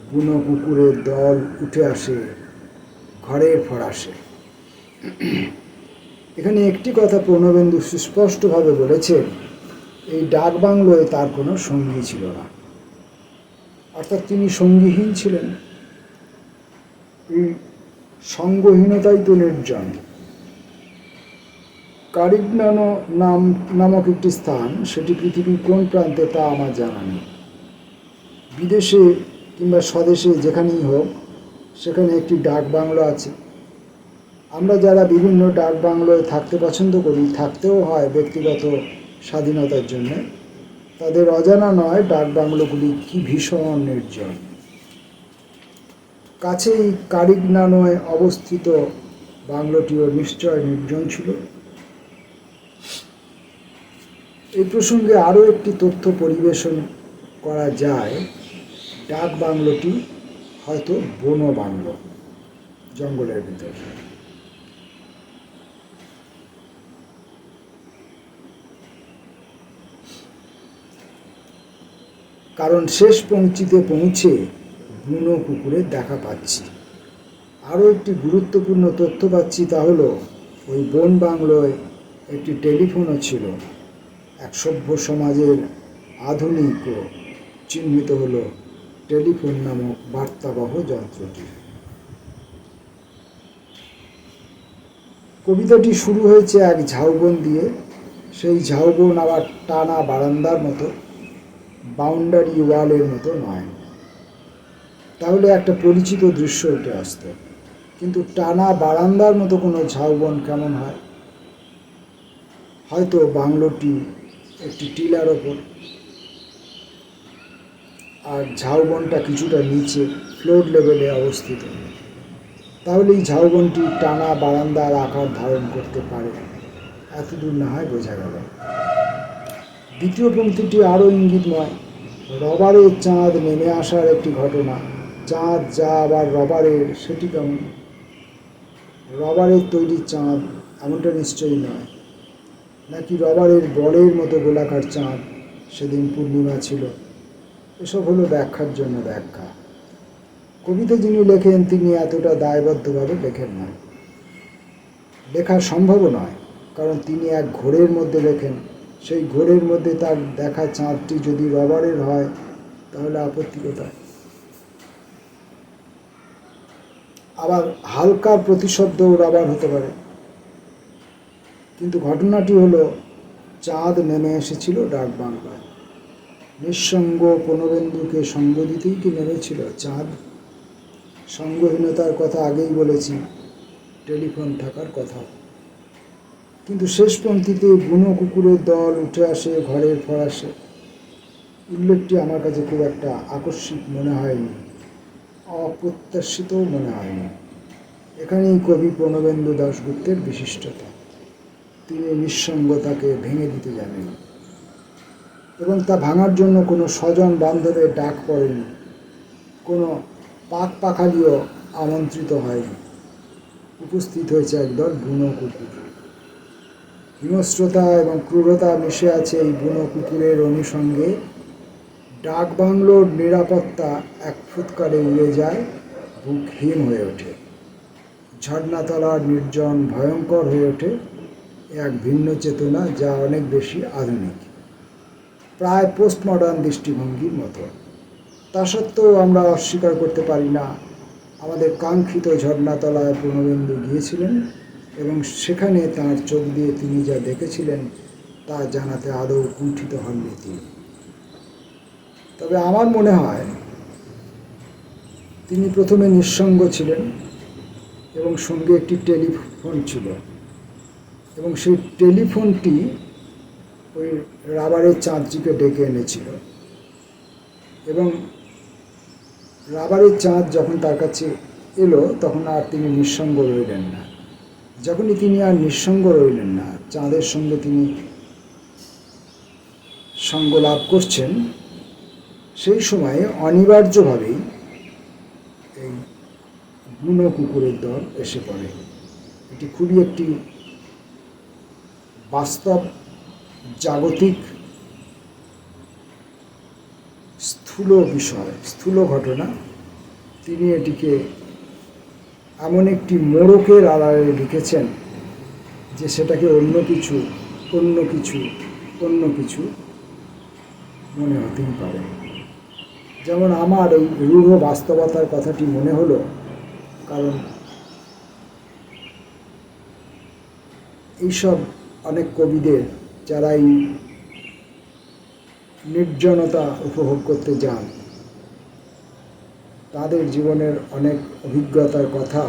বুনো কুকুরের দল উঠে আসে ঘরের ফরাসে। এখানে একটি কথা প্রণবেন্দু সুস্পষ্টভাবে বলেছেন, এই ডাকবাংলোয় তার কোনো সঙ্গী ছিল না, অর্থাৎ তিনি সঙ্গীহীন ছিলেন। এই সঙ্গহীনতাই তো নির্জন। কারিগনানো নামক একটি স্থান, সেটি পৃথিবীর কোন প্রান্তে তা আমার জানা নেই। বিদেশে কিংবা স্বদেশে যেখানেই হোক, সেখানে একটি ডাক বাংলো আছে। আমরা যারা বিভিন্ন ডাক বাংলোয় থাকতে পছন্দ করি, থাকতেও হয় ব্যক্তিগত স্বাধীনতার জন্যে, তাদের অজানা নয় ডাক বাংলোগুলি কি ভীষণ নির্জন। কাছেই কারিগনানোয় অবস্থিত বাংলোটিও নিশ্চয় নির্জন ছিল। এই প্রসঙ্গে আরও একটি তথ্য পরিবেশন করা যায়। ডাক বাংলোটি হয়তো বনো বাংলো, জঙ্গলের ভিতর। কারণ শেষ পংক্তিতে পৌঁছে বুনো কুকুরের দেখা পাচ্ছি। আরও একটি গুরুত্বপূর্ণ তথ্য পাচ্ছি, তা হলো ওই বন বাংলোয় একটি টেলিফোনও ছিল। এক সভ্য সমাজের আধুনিক চিহ্নিত হলো টেলিফোন নামক বার্তাবহ যন্ত্রটি। কবিতাটি শুরু হয়েছে এক ঝাউবন দিয়ে। সেই ঝাউবন আবার টানা বারান্দার মতো, বাউন্ডারি ওয়ালের মতো নয়। তাহলে একটা পরিচিত দৃশ্য উঠে আসতো। কিন্তু টানা বারান্দার মতো কোনো ঝাউবন কেমন হয়? হয়তো বাংলোটি একটি টিলার ওপর, আর ঝাউবনটা কিছুটা নিচে ফ্লোর লেভেলে অবস্থিত। তাহলে এই ঝাউবনটি টানা বারান্দার আকার ধারণ করতে পারে, এতদূর না হয় বোঝা গেল। দ্বিতীয় পংক্তিটি আরও ইঙ্গিতময়। রবারের চাঁদ নেমে আসার একটি ঘটনা। চাঁদ যা আবার রবারের, সেটি কেমন? রবারের তৈরি চাঁদ এমনটা নিশ্চয়ই নয়। নাকি রবারের বলের মতো গোলাকার চাঁদ, সেদিন পূর্ণিমা ছিল। এসব হলো ব্যাখ্যার জন্য ব্যাখ্যা। কবিতা যিনি লেখেন, তিনি এতটা দায়বদ্ধভাবে লেখেন না। লেখা সম্ভবও নয়, কারণ তিনি এক ঘোরের মধ্যে লেখেন। সেই ঘোরের মধ্যে তার দেখা চাঁদটি যদি রবারের হয়, তাহলে আপত্তি কোথায়? আবার হালকা প্রতিশব্দও রবার হতে পারে। কিন্তু ঘটনাটি হলো, চাঁদ নেমে এসেছিল ডাক বাংলায়। নিঃসঙ্গ প্রণবেন্দুকে সঙ্গ দিতেই কি নেমেছিল চাঁদ? সঙ্গহীনতার কথা আগেই বলেছি, টেলিফোন থাকার কথা। কিন্তু শেষ পংক্তিতে বুনো কুকুরের দল উঠে আসে ঘরের ফরাসে, উল্লেখটি আমার কাছে খুব একটা আকস্মিক মনে হয়নি, অপ্রত্যাশিতও মনে হয়নি। এখানেই কবি প্রণবেন্দু দাশগুপ্তের বিশিষ্টতা। তিনি নিঃসঙ্গতাকে ভেঙে দিতে জানেন, এবং তা ভাঙার জন্য কোনো স্বজন বান্ধবের ডাক পড়েনি, কোনো পাক পাখালিও আমন্ত্রিত হয়নি। উপস্থিত হয়েছে একদল বুনো কুকুর। হিংস্রতা এবং ক্রূরতা মিশে আছে এই বুনো কুকুরের অনুষঙ্গে। ডাক বাংলোর নিরাপত্তা এক ফুৎকারে উড়ে যায় বুক হিম হয়ে ওঠে। ঝর্ণাতলার নির্জন ভয়ঙ্কর হয়ে ওঠে এক ভিন্ন চেতনা, যা অনেক বেশি আধুনিক, প্রায় পোস্টমডার্ন দৃষ্টিভঙ্গির মতো। তা সত্ত্বেও আমরা অস্বীকার করতে পারি না, আমাদের কাঙ্ক্ষিত ঝর্ণাতলায় পূর্ণবিন্দু গিয়েছিলেন এবং সেখানে তাঁর চোখ দিয়ে তিনি যা দেখেছিলেন তা জানাতে আদৌ কুণ্ঠিত হননি তিনি। তবে আমার মনে হয় তিনি প্রথমে নিঃসঙ্গ ছিলেন এবং সঙ্গে একটি টেলিফোন ছিল, এবং সেই টেলিফোনটি ওই রাবারের চাঁদটিকে ডেকে এনেছিল, এবং রাবারের চাঁদ যখন তার কাছে এলো তখন আর তিনি নিঃসঙ্গ রইলেন না। যখনই তিনি আর নিঃসঙ্গ রইলেন না, চাঁদের সঙ্গে তিনি সঙ্গ লাভ করছেন, সেই সময়ে অনিবার্যভাবেই এই বুনো কুকুরের দল এসে পড়ে। এটি খুবই একটি বাস্তব, জাগতিক, স্থূল বিষয়, স্থূল ঘটনা। তিনি এটিকে এমন একটি মোড়কের আড়ালে লিখেছেন যে সেটাকে অন্য কিছু মনে হতেই পারে। যেমন আমার এই রূঢ় বাস্তবতার কথাটি মনে হলো, কারণ এইসব অনেক কবিদের যারা এই নির্জনতা উপভোগ করতে যান, তাদের জীবনের অনেক অভিজ্ঞতার কথা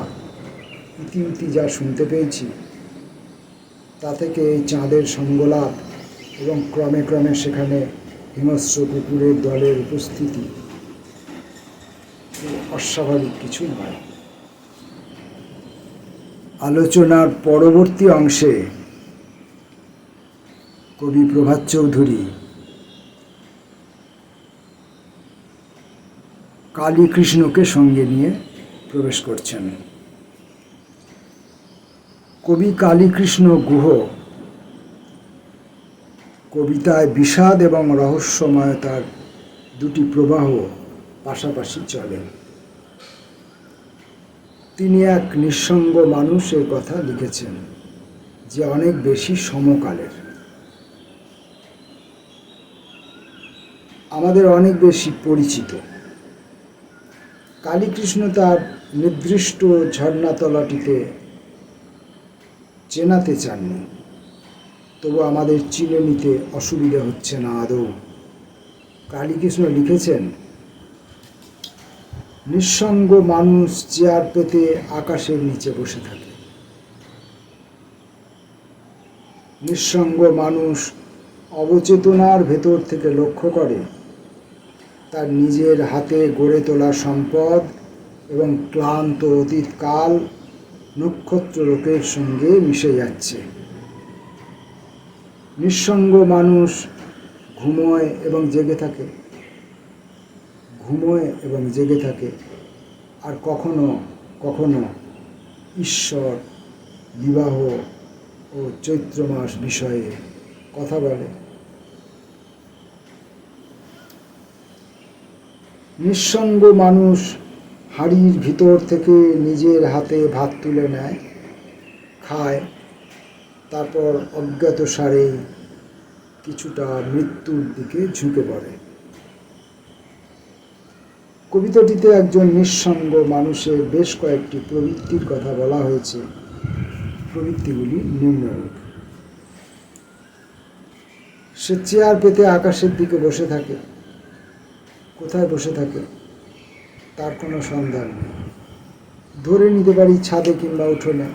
ইতিউতি যা শুনতে পেয়েছি, তা থেকে এই চাঁদের সঙ্গলাভ এবং ক্রমে ক্রমে সেখানে হিংস্র কুকুরের দলের উপস্থিতি অস্বাভাবিক কিছু নয়। আলোচনার পরবর্তী অংশে কবি প্রভাত চৌধুরী কালীকৃষ্ণকে সঙ্গে নিয়ে প্রবেশ করছেন। কবি কালীকৃষ্ণ গুহ কবিতায় বিষাদ এবং রহস্যময়তার দুটি প্রবাহ পাশাপাশি চলে। তিনি এক নিঃসঙ্গ মানুষের কথা লিখেছেন যে অনেক বেশি সমকালের, আমাদের অনেক বেশি পরিচিত। কালীকৃষ্ণ তার নির্দিষ্ট ঝর্ণাতলাটিতে চেনাতে চাননি, তবু আমাদের চিনে নিতে অসুবিধা হচ্ছে না আদৌ। কালীকৃষ্ণ লিখেছেন, নিঃসঙ্গ মানুষ চেয়ার পেতে আকাশের নিচে বসে থাকে। নিঃসঙ্গ মানুষ অবচেতনার ভেতর থেকে লক্ষ্য করে তার নিজের হাতে গড়ে তোলা সম্পদ এবং ক্লান্ত অতীতকাল নক্ষত্রলোকের সঙ্গে মিশে যাচ্ছে। নিঃসঙ্গ মানুষ ঘুমোয় এবং জেগে থাকে, আর কখনো কখনো ঈশ্বর, বিবাহ ও চৈত্র মাস বিষয়ে কথা বলে। নিঃসঙ্গ মানুষ হাঁড়ির ভিতর থেকে নিজের হাতে ভাত তুলে নেয়, খায়, তারপর অজ্ঞাতসারেই কিছুটা মৃত্যুর দিকে ঝুঁকে পড়ে। কবিতাটিতে একজন নিঃসঙ্গ মানুষের বেশ কয়েকটি প্রবৃত্তির কথা বলা হয়েছে। প্রবৃত্তিগুলি নিম্নরূপ: সে চেয়ার পেতে আকাশের দিকে বসে থাকে। কোথায় বসে থাকে তার কোনো সন্ধান নেই। ধরে নিতে পারি ছাদে কিংবা উঠোনে।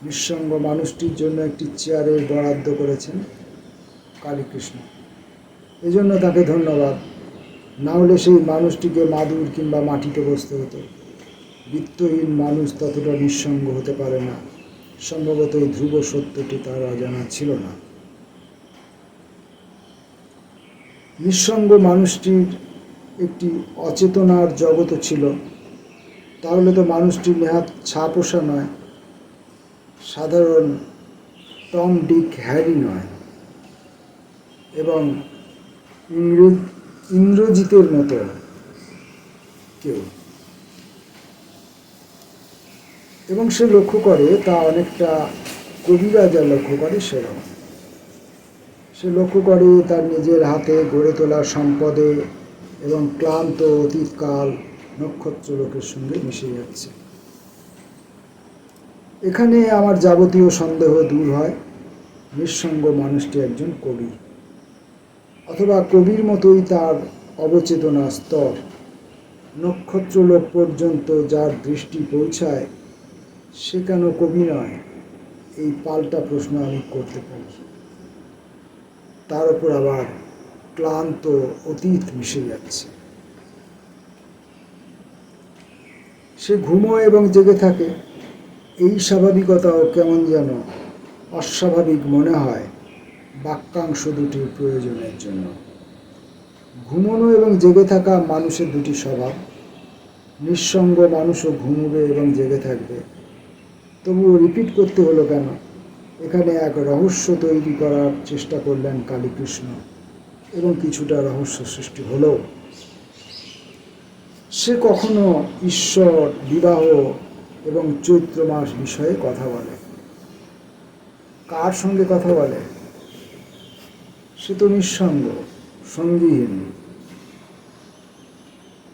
নিঃসঙ্গ মানুষটির জন্য একটি চেয়ারের বরাদ্দ করেছেন কালীকৃষ্ণ, এজন্য তাকে ধন্যবাদ। না হলে সেই মানুষটিকে মাদুর কিংবা মাটিতে বসতে হতো। বিত্তহীন মানুষ ততটা নিঃসঙ্গ হতে পারে না। সম্ভবত এই ধ্রুব সত্যটি তার অজানা ছিল না। নিঃসঙ্গ মানুষটির একটি অচেতনার জগৎ ছিল, তাহলে তো মানুষটি নেহাত ছাপোষা নয়, সাধারণ টম ডিক হ্যারি নয়, এবং ইন্দ্রজিতের মতো কেউ। এবং সে লক্ষ্য করে তা অনেকটা কবিরা যা লক্ষ্য করে সেরকম। সে লক্ষ্য করে তার নিজের হাতে গড়ে তোলা সম্পদে এবং ক্লান্ত অতীতকাল নক্ষত্রলোকের সঙ্গে মিশে যাচ্ছে। এখানে আমার যাবতীয় সন্দেহ দূর হয়। নিঃসঙ্গ মানুষটি একজন কবি, অথবা কবির মতোই তার অবচেতনা স্তর নক্ষত্রলোক পর্যন্ত যার দৃষ্টি পৌঁছায়, সে কেন কবি নয়? এই পাল্টা প্রশ্ন আমি করতে পারি। তার উপর আবার ক্লান্ত অতীত মিশে যাচ্ছে। সে ঘুমোয় এবং জেগে থাকে। এই স্বাভাবিকতাও কেমন যেন অস্বাভাবিক মনে হয় বাক্যাংশ দুটির প্রয়োজনের জন্য। ঘুমোনো এবং জেগে থাকা মানুষের দুটি স্বভাব। নিঃসঙ্গ মানুষও ঘুমোবে এবং জেগে থাকবে। তবুও রিপিট করতে হলো কেন? এখানে এক রহস্য তৈরি করার চেষ্টা করলেন কালীকৃষ্ণ, এবং কিছুটা রহস্য সৃষ্টি হলো। সে কখনো ঈশ্বর, বিবাহ এবং চৈত্র মাস বিষয়ে কথা বলে। কার সঙ্গে কথা বলে? সে তো নিঃসঙ্গ, সঙ্গীহীন।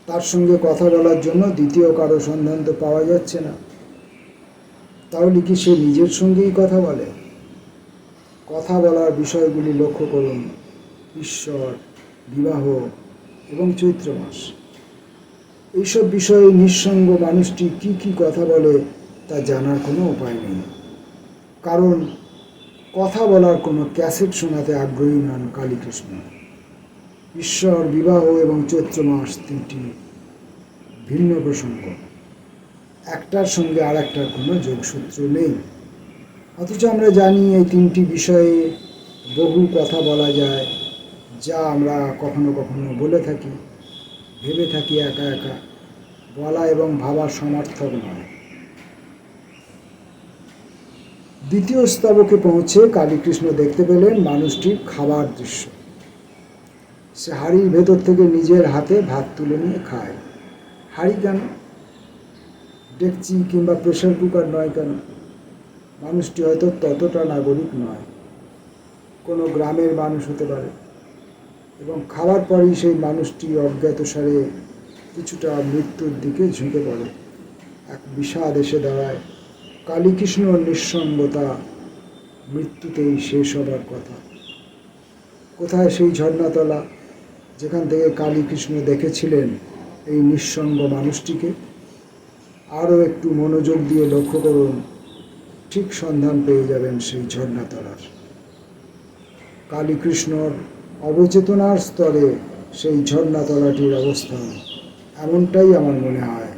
তার সঙ্গে কথা বলার জন্য দ্বিতীয় কারো সন্ধান তো পাওয়া যাচ্ছে না। তাহলে কি সে নিজের সঙ্গেই কথা বলে? কথা বলার বিষয়গুলি লক্ষ্য করুন: ঈশ্বর, বিবাহ এবং চৈত্র মাস। এইসব বিষয়ে নিঃসঙ্গ মানুষটি কি কি কথা বলে তা জানার কোনো উপায় নেই, কারণ কথা বলার কোনো ক্যাসেট শোনাতে আগ্রহী নন কালীকৃষ্ণ। ঈশ্বর, বিবাহ এবং চৈত্র মাস তিনটি ভিন্ন প্রসঙ্গ, একটার সঙ্গে আর একটার কোনো যোগসূত্র নেই। অথচ আমরা জানি এই তিনটি বিষয়ে বহু কথা বলা যায়, যা আমরা কখনো কখনো বলে থাকি, ভেবে থাকি একা একা। বলা এবং ভাবার সমার্থক নয়। দ্বিতীয় স্তবকে পৌঁছে কালীকৃষ্ণ দেখতে পেলেন মানুষটির খাবার দৃশ্য। সে হাঁড়ির ভেতর থেকে নিজের হাতে ভাত তুলে নিয়ে খায়। হাঁড়ি কেন? ডেকচি কিংবা প্রেসার কুকার নয় কেন? মানুষটি হয়তো ততটা নাগরিক নয়, কোনো গ্রামের মানুষ হতে পারে। এবং খাবার পরেই সেই মানুষটি অজ্ঞাতসারে কিছুটা মৃত্যুর দিকে ঝুঁকে পড়ে। এক বিষাদ এসে দাঁড়ায়। কালীকৃষ্ণর নিঃসঙ্গতা মৃত্যুতেই শেষ হবার কথা। কোথায় সেই ঝর্ণাতলা যেখান থেকে কালীকৃষ্ণ দেখেছিলেন এই নিঃসঙ্গ মানুষটিকে? আরও একটু মনোযোগ দিয়ে লক্ষ্য করুন, ঠিক সন্ধান পেয়ে যাবেন সেই ঝর্ণাতলার। কালীকৃষ্ণর অবচেতনার স্তরে সেই ঝর্ণাতলাটির অবস্থান। এমনটাই আমার মনে হয়।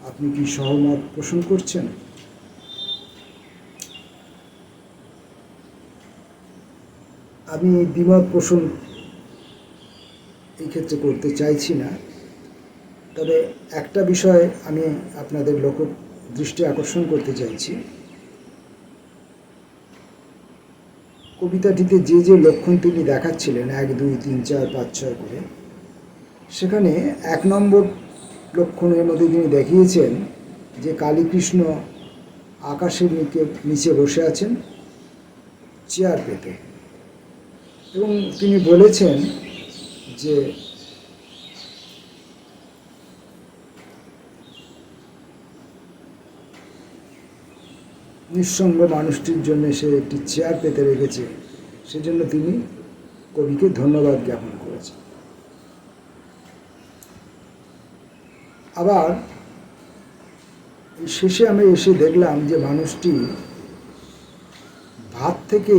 আপনি কি সহমত পোষণ করছেন? আমি দ্বিমত পোষণ এই ক্ষেত্রে করতে চাইছি না, তবে একটা বিষয় আমি আপনাদের দৃষ্টি আকর্ষণ করতে চাইছি। কবিতাটিতে যে যে লক্ষণ তিনি দেখাচ্ছিলেন 1, 2, 3, 4, 5, 6 করে, সেখানে 1 নম্বর লক্ষণের মধ্যে তিনি দেখিয়েছেন যে কালীকৃষ্ণ আকাশের নিচে বসে আছেন চেয়ার পেতে, এবং তিনি বলেছেন যে নিঃসঙ্গ মানুষটির জন্য সে একটি চেয়ার পেতে রেখেছে, সেজন্য তিনি কবিকে ধন্যবাদ জ্ঞাপন করেছেন। আবার শেষে আমি এসে দেখলাম যে মানুষটি ভাত থেকে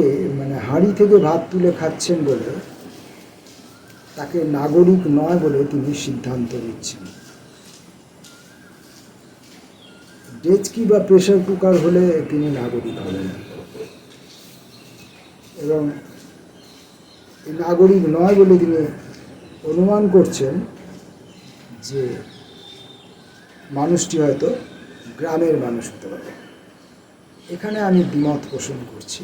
হাঁড়ি থেকে ভাত তুলে খাচ্ছেন বলে তাকে নাগরিক নয় বলে তিনি সিদ্ধান্ত নিচ্ছেন। ডেচকি বা প্রেসার কুকার হলে তিনি নাগরিক হলেন, এবং এই নাগরিক নয় বলে তিনি অনুমান করছেন যে মানুষটি হয়তো গ্রামের মানুষ হতে পারে। এখানে আমি দ্বিমত পোষণ করছি।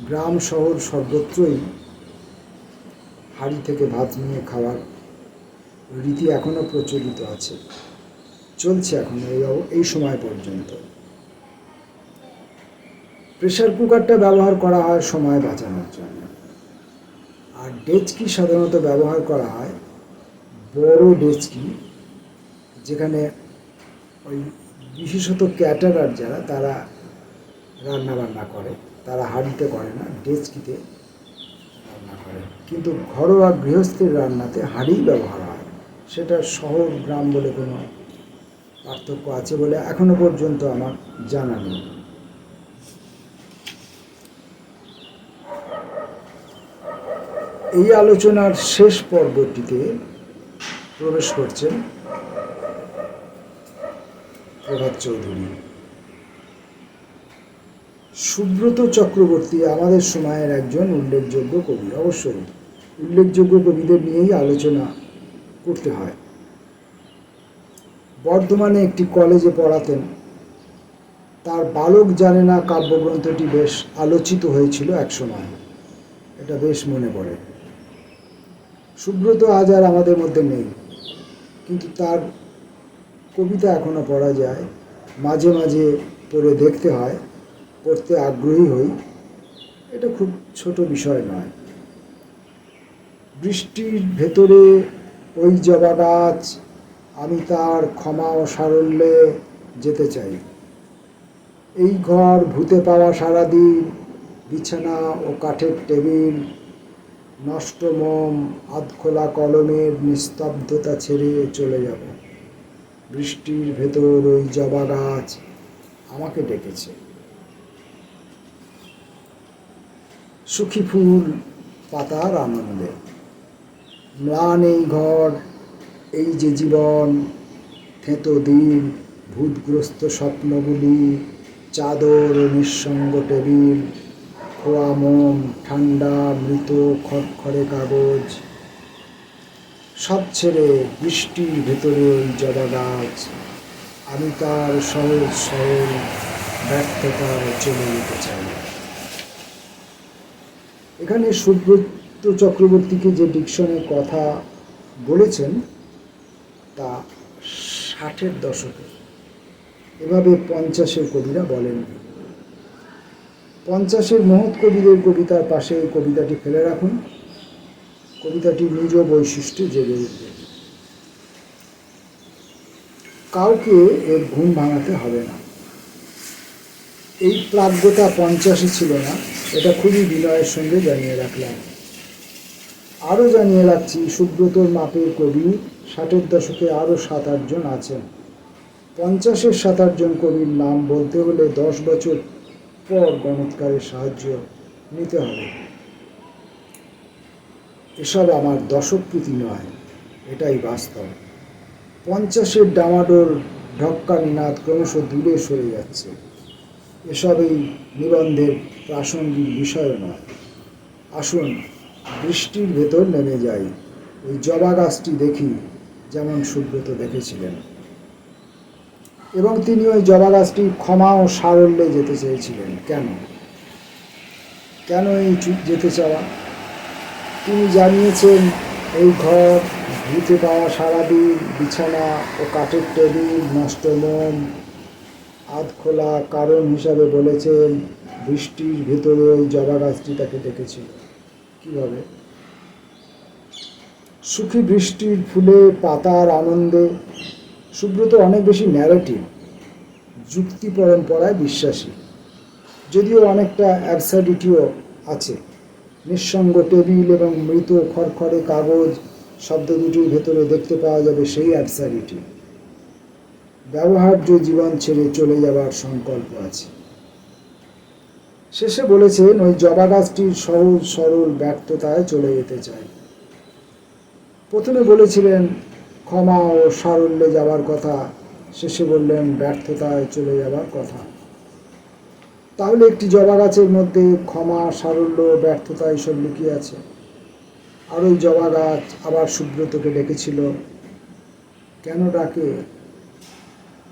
গ্রাম শহর সর্বত্রই হাঁড়ি থেকে ভাত নিয়ে খাওয়ার রীতি এখনও প্রচলিত আছে। চলছে এখন এই সময় পর্যন্ত। প্রেসার কুকারটা ব্যবহার করা হয় সময় বাঁচানোর জন্য, আর ডেচকি সাধারণত ব্যবহার করা হয় বড় ডেচকি, যেখানে ওই বিশেষত ক্যাটারার যারা তারা রান্না বান্না করে, তারা হাঁড়িতে করে না, ডেচকিতে রান্না করে। কিন্তু ঘরোয়া গৃহস্থের রান্নাতে হাঁড়ি ব্যবহার হয়। সেটা শহর গ্রাম বলে কোনো পার্থক্য আছে বলে এখনো পর্যন্ত আমার জানা নেই। এই আলোচনার শেষ পর্বটিতে প্রবেশ করছেন প্রভাত চৌধুরী। সুব্রত চক্রবর্তী আমাদের সময়ের একজন উল্লেখযোগ্য কবি। অবশ্যই উল্লেখযোগ্য কবিদের নিয়েই আলোচনা করতে হয়। বর্ধমানে একটি কলেজে পড়াতেন। তার বালক জানে না কাব্যগ্রন্থটি বেশ আলোচিত হয়েছিল একসময়, এটা বেশ মনে পড়ে। সুব্রত আজ আর আমাদের মধ্যে নেই, কিন্তু তার কবিতা এখনো পড়া যায়, মাঝে মাঝে পড়ে দেখতে হয়, পড়তে আগ্রহী হই। এটা খুব ছোট বিষয় নয়। বৃষ্টির ভেতরে ওই জবা গাছ, আমি তার ক্ষমা ও সারল্যে যেতে চাই। এই ঘর ভূতে পাওয়া সারাদিন, বিছানা ও কাঠের টেবিল, নষ্ট মোম, আধখোলা কলমের নিস্তব্ধতা ছেড়ে চলে যাব। বৃষ্টির ভেতর ওই জবা গাছ আমাকে ডেকেছে। সুখী ফুল পাতার আনন্দে, ম্লান এই ঘর, এই যে জীবন, থেঁতো দিন, ভূতগ্রস্ত স্বপ্নগুলি, চাদর ও নিঃসঙ্গ টেবিল, খোয়া মোম, ঠান্ডা মৃত খড়খড়ে কাগজ, সব ছেড়ে বৃষ্টির ভেতরে ওই জবা গাছ, আমি তার সহজ সরল ব্যর্থতায় চলে যেতে চাই। এখানে সুব্রত চক্রবর্তীকে যে ডিকশনের কথা বলেছেন তা 60-এর দশকে, এভাবে 50-এর কবিরা বলেন। 50-এর মহৎ কবিদের কবিতার পাশে এই কবিতাটি ফেলে রাখুন, কবিতাটি নিজ বৈশিষ্ট্যে জেগে উঠবে। কাউকে এর ঘুম ভাঙাতে হবে না। এই প্রাজ্ঞতা 50-এ ছিল না, এটা খুবই বিনয়ের সঙ্গে জানিয়ে রাখলাম। আরও জানিয়ে রাখছি, সুব্রতর মাপের কবি 60-এর দশকে আরও 7-8 জন আছেন। 50-এর 7-8 জন কবির নাম বলতে হলে 10 বছর পর গণৎকারের সাহায্য নিতে হবে। এসব আমার দশকপ্রীতি নয়, এটাই বাস্তব। 50-এর ডামাডোল ঢক্কা নিনাদ ক্রমশ দূরে সরে যাচ্ছে। এসব এই নিবন্ধের প্রাসঙ্গিক বিষয় নয়। আসুন বৃষ্টির ভেতর নেমে যাই, ওই জবা গাছটি দেখি যেমন সুব্রত দেখেছিলেন। এবং তিনি ওই জবা গাছটি ক্ষমা ও সারল্যে যেতে চেয়েছিলেন। কেন এই যেতে চাওয়া? তিনি জানিয়েছেন, এই ঘর ভূতে পাওয়া সারাদিন, বিছানা ও কাঠের টেবিল, নষ্ট মোম, আধখোলা কারণ হিসাবে বলেছেন বৃষ্টির ভেতরে ওই জবা গাছটি তাকে ডেকেছিল। কীভাবে? সুখী বৃষ্টির ফুলে পাতার আনন্দে। সুব্রত অনেক বেশি ন্যারেটিভ, যুক্তি পরম্পরায় বিশ্বাসী, যদিও অনেকটা অ্যাবসার্ডিটিও আছে। নিঃসঙ্গ টেবিল এবং মৃত খড়খড়ে কাগজ শব্দ দুটির ভেতরে দেখতে পাওয়া যাবে সেই অ্যাবসার্ডিটি। ব্যবহার্য জীবন ছেড়ে চলে যাবার সংকল্প আছে। শেষে বলেছেন, ওই জবা গাছটির সহজ সরল ব্যর্থতায় চলে যেতে চাই। প্রথমে বলেছিলেন ক্ষমা ও সারল্যে যাবার কথা, শেষে বললেন ব্যর্থতায় চলে যাবার কথা। তাহলে একটি জবা গাছের মধ্যে ক্ষমা, সারল্য, ব্যর্থতা এসব লুকিয়ে আছে। আর ওই জবা গাছ আবার সুব্রতকে ডেকেছিল। কেন ডাকে?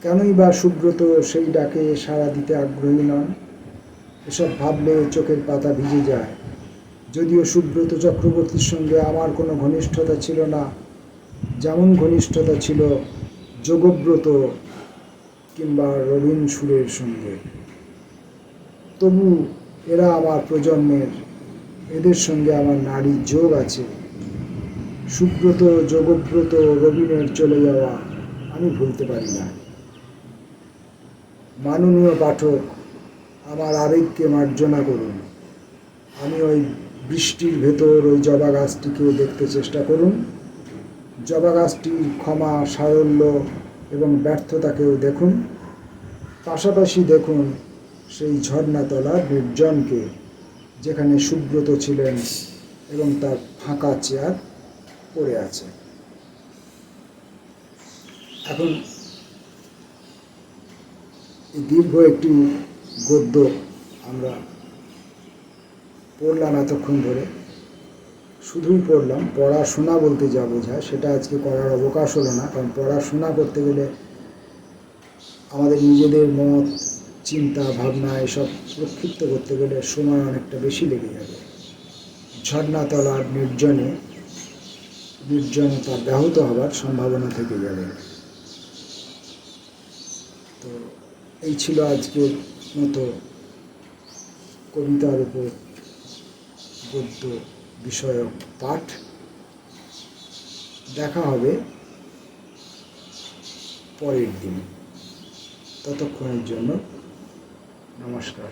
কেনই বা সুব্রত সেই ডাকে সাড়া দিতে আগ্রহী নন? এসব ভাবলে চোখের পাতা ভিজে যায়। যদিও সুব্রত চক্রবর্তীর সঙ্গে আমার কোনো ঘনিষ্ঠতা ছিল না, যেমন ঘনিষ্ঠতা ছিল যোগব্রত কিংবা রবীন সুরের সঙ্গে। তবু এরা আমার প্রজন্মের, এদের সঙ্গে আমার নারীর যোগ আছে। সুব্রত, যোগব্রত, রবীনের চলে যাওয়া আমি ভুলতে পারি না। মাননীয় পাঠক, আমার আবেগকে মার্জনা করুন। আমি ওই বৃষ্টির ভেতর ওই জবা গাছটিকে দেখতে চেষ্টা করুন। জবা গাছটির ক্ষমা, সারল্য এবং ব্যর্থতাকেও দেখুন। পাশাপাশি দেখুন সেই ঝর্ণাতলার নির্জনকে, যেখানে সুব্রত ছিলেন এবং তার ফাঁকা চেয়ার পড়ে আছে। এখন এই দীর্ঘ একটি গদ্য আমরা পড়লাম এতক্ষণ ধরে। শুধুই পড়লাম, পড়াশোনা বলতে যা বোঝায় সেটা আজকে করার অবকাশ হলো না, কারণ পড়াশোনা করতে গেলে আমাদের নিজেদের মত, চিন্তা, ভাবনা এসব প্রক্ষিপ্ত করতে গেলে সময় অনেকটা বেশি লেগে যাবে। ঝর্ণাতলার নির্জনতা ব্যাহত হবার সম্ভাবনা থেকে যাবে। তো এই ছিল আজকের মতো কবিতার উপর গদ্য বিষয়ক পাঠ। দেখা হবে পরের দিন। ততক্ষণের জন্য নমস্কার।